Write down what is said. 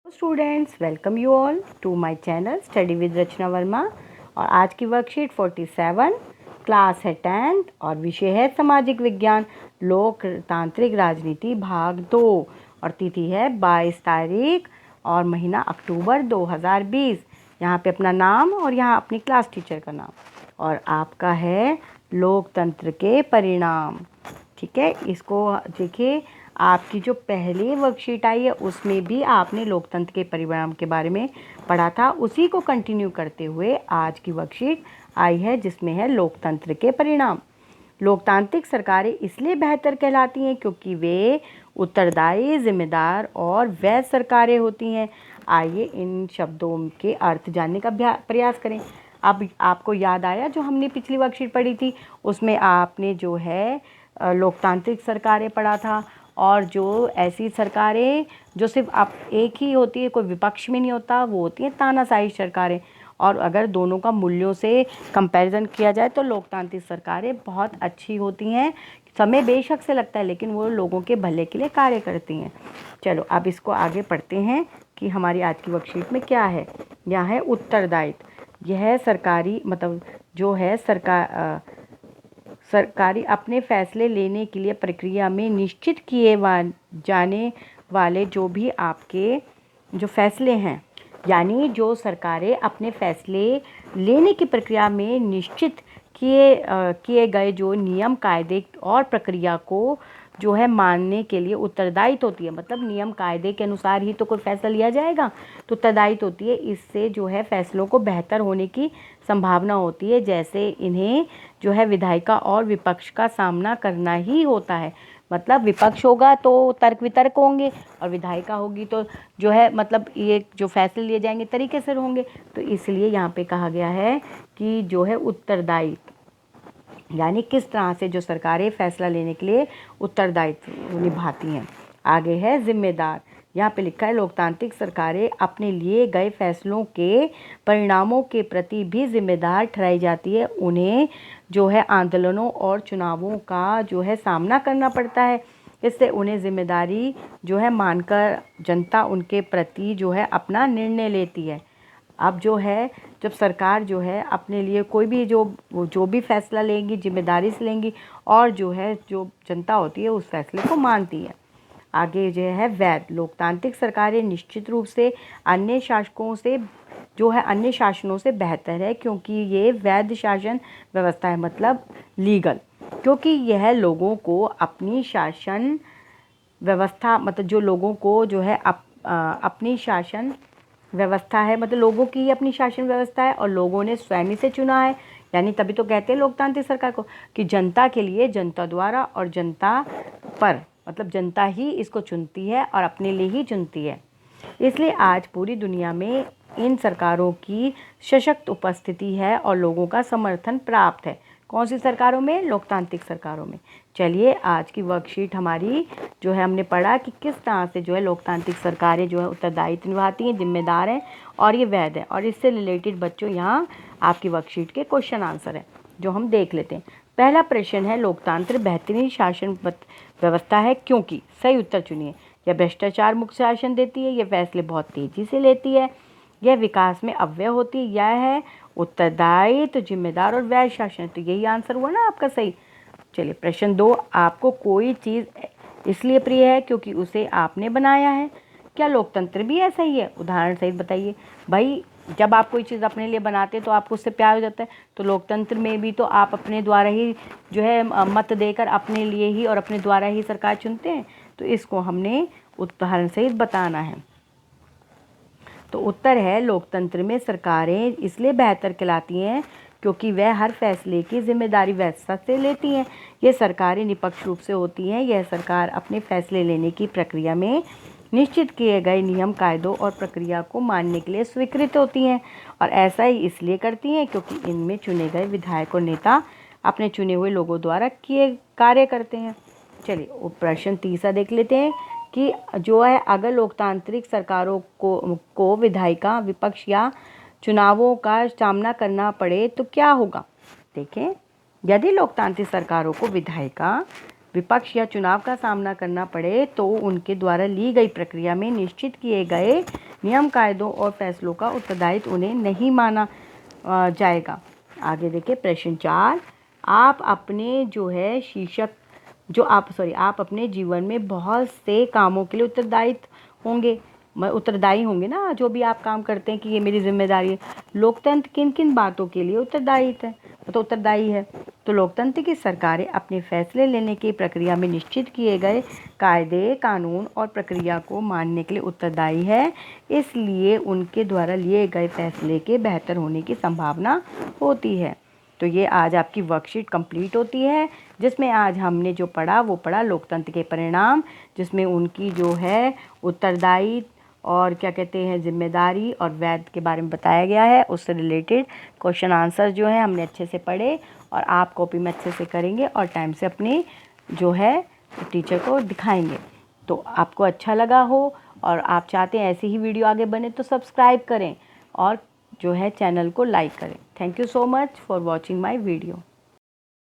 Students, welcome you all to my channel study with Rachna Verma. और आज की वर्कशीट 47, क्लास है 10th और विषय है सामाजिक विज्ञान लोकतांत्रिक राजनीति भाग 2 और तिथि है 22 तारीख और महीना अक्टूबर 2020। यहाँ पे अपना नाम और यहाँ अपनी क्लास टीचर का नाम और आपका है लोकतंत्र के परिणाम। ठीक है, इसको देखिए, आपकी जो पहली वर्कशीट आई है उसमें भी आपने लोकतंत्र के परिणाम के बारे में पढ़ा था। उसी को कंटिन्यू करते हुए आज की वर्कशीट आई है जिसमें है लोकतंत्र के परिणाम। लोकतांत्रिक सरकारें इसलिए बेहतर कहलाती हैं क्योंकि वे उत्तरदायी, जिम्मेदार और वैध सरकारें होती हैं। आइए इन शब्दों के अर्थ जानने का प्रयास करें। अब आपको याद आया जो हमने पिछली वर्कशीट पढ़ी थी, उसमें आपने जो है लोकतांत्रिक सरकारें पढ़ा था और जो ऐसी सरकारें जो सिर्फ आप एक ही होती है, कोई विपक्ष में नहीं होता, वो होती हैं तानाशाही सरकारें। और अगर दोनों का मूल्यों से कंपैरिजन किया जाए तो लोकतांत्रिक सरकारें बहुत अच्छी होती हैं। समय बेशक से लगता है लेकिन वो लोगों के भले के लिए कार्य करती हैं। चलो अब इसको आगे पढ़ते हैं कि हमारी आज की वर्कशीट में क्या है। यहाँ है उत्तरदायित्व। यह सरकारी मतलब जो है सरकारी अपने फैसले लेने के लिए प्रक्रिया में निश्चित किए जाने वाले जो भी आपके जो फैसले हैं, यानी जो सरकारें अपने फैसले लेने की प्रक्रिया में निश्चित किए गए जो नियम, कायदे और प्रक्रिया को जो है मानने के लिए उत्तरदायित्व होती है। मतलब नियम कायदे के अनुसार ही तो कोई फैसला लिया जाएगा, तो उत्तरदायित्व होती है। इससे जो है फैसलों को बेहतर होने की संभावना होती है, जैसे इन्हें जो है विधायिका और विपक्ष का सामना करना ही होता है। मतलब विपक्ष होगा तो तर्क वितर्क होंगे और विधायिका होगी तो जो है मतलब ये जो फैसले लिए जाएंगे तरीके से होंगे। तो इसलिए यहाँ पे कहा गया है कि जो है उत्तरदायित्व यानी किस तरह से जो सरकारें फैसला लेने के लिए उत्तरदायित्व निभाती हैं। आगे है जिम्मेदार। यहाँ पे लिखा है लोकतांत्रिक सरकारें अपने लिए गए फैसलों के परिणामों के प्रति भी जिम्मेदार ठहराई जाती है। उन्हें जो है आंदोलनों और चुनावों का जो है सामना करना पड़ता है। इससे उन्हें जिम्मेदारी जो है मानकर जनता उनके प्रति जो है अपना निर्णय लेती है। अब जो है जब सरकार जो है अपने लिए कोई भी जो भी फैसला लेंगी जिम्मेदारी से लेंगी और जो है जो जनता होती है उस फैसले को मानती है। आगे जो है वैध। लोकतांत्रिक सरकारें निश्चित रूप से अन्य शासकों से जो है अन्य शासनों से बेहतर है क्योंकि ये वैध शासन व्यवस्था है, मतलब लीगल, क्योंकि यह लोगों को अपनी शासन व्यवस्था मतलब जो लोगों को जो है अपनी शासन व्यवस्था है, मतलब लोगों की ही अपनी शासन व्यवस्था है और लोगों ने स्वयं से चुना है। यानी तभी तो कहते हैं लोकतांत्रिक सरकार को कि जनता के लिए, जनता द्वारा और जनता पर, मतलब जनता ही इसको चुनती है और अपने लिए ही चुनती है। इसलिए आज पूरी दुनिया में इन सरकारों की सशक्त उपस्थिति है और लोगों का समर्थन प्राप्त है। कौन सी सरकारों में? लोकतांत्रिक सरकारों में। चलिए आज की वर्कशीट हमारी जो है हमने पढ़ा कि किस तरह से जो है लोकतांत्रिक सरकारें जो है उत्तरदायित्व निभाती हैं, जिम्मेदार हैं और ये वैध है। और इससे रिलेटेड बच्चों यहाँ आपकी वर्कशीट के क्वेश्चन आंसर है जो हम देख लेते हैं। पहला प्रश्न है लोकतंत्र बेहतरीन शासन व्यवस्था है क्योंकि। सही उत्तर चुनिए। यह भ्रष्टाचार मुक्त शासन देती है, यह फैसले बहुत तेजी से लेती है, यह विकास में अव्यय होती है, यह है उत्तरदायित्व, जिम्मेदार और वैध शासन। तो यही आंसर हुआ ना आपका सही। चलिए प्रश्न 2, आपको कोई चीज़ इसलिए प्रिय है क्योंकि उसे आपने बनाया है। क्या लोकतंत्र भी ऐसा ही है? उदाहरण सहित बताइए। भाई जब आप कोई चीज़ अपने लिए बनाते हैं तो आपको उससे प्यार हो जाता है, तो लोकतंत्र में भी तो आप अपने द्वारा ही जो है मत देकर अपने लिए ही और अपने द्वारा ही सरकार चुनते हैं। तो इसको हमने उदाहरण सहित बताना है। तो उत्तर है लोकतंत्र में सरकारें इसलिए बेहतर कहलाती हैं क्योंकि वह हर फैसले की जिम्मेदारी वैधता से लेती हैं। ये सरकारें निष्पक्ष रूप से होती हैं। यह सरकार अपने फैसले लेने की प्रक्रिया में निश्चित किए गए नियम, कायदों और प्रक्रिया को मानने के लिए स्वीकृत होती हैं और ऐसा ही इसलिए करती हैं क्योंकि इनमें चुने गए विधायक और नेता अपने चुने हुए लोगों द्वारा किए कार्य करते हैं। चलिए प्रश्न तीसरा देख लेते हैं कि जो है अगर लोकतांत्रिक सरकारों को विधायिका, विपक्ष या चुनावों का सामना करना पड़े तो क्या होगा। देखें, यदि लोकतांत्रिक सरकारों को विधायिका, विपक्ष या चुनाव का सामना करना पड़े तो उनके द्वारा ली गई प्रक्रिया में निश्चित किए गए नियम कायदों और फैसलों का उत्तरदायित्व उन्हें नहीं माना जाएगा। आगे देखिए प्रश्न 4, आप अपने जो है शीर्षक जो आप अपने जीवन में बहुत से कामों के लिए उत्तरदायी होंगे ना, जो भी आप काम करते हैं कि ये मेरी जिम्मेदारी है। लोकतंत्र किन किन बातों के लिए उत्तरदायी है? तो लोकतंत्र की सरकारें अपने फैसले लेने की प्रक्रिया में निश्चित किए गए कायदे, कानून और प्रक्रिया को मानने के लिए उत्तरदायी है, इसलिए उनके द्वारा लिए गए फैसले के बेहतर होने की संभावना होती है। तो ये आज आपकी वर्कशीट कंप्लीट होती है, जिसमें आज हमने जो पढ़ा वो पढ़ा लोकतंत्र के परिणाम, जिसमें उनकी जो है उत्तरदायी और क्या कहते हैं जिम्मेदारी और वैध के बारे में बताया गया है। उससे रिलेटेड क्वेश्चन आंसर जो है हमने अच्छे से पढ़े और आप कॉपी में अच्छे से करेंगे और टाइम से अपनी जो है टीचर को दिखाएंगे। तो आपको अच्छा लगा हो और आप चाहते हैं ऐसी ही वीडियो आगे बने तो सब्सक्राइब करें और जो है चैनल को लाइक करें। Thank you so much for watching my video.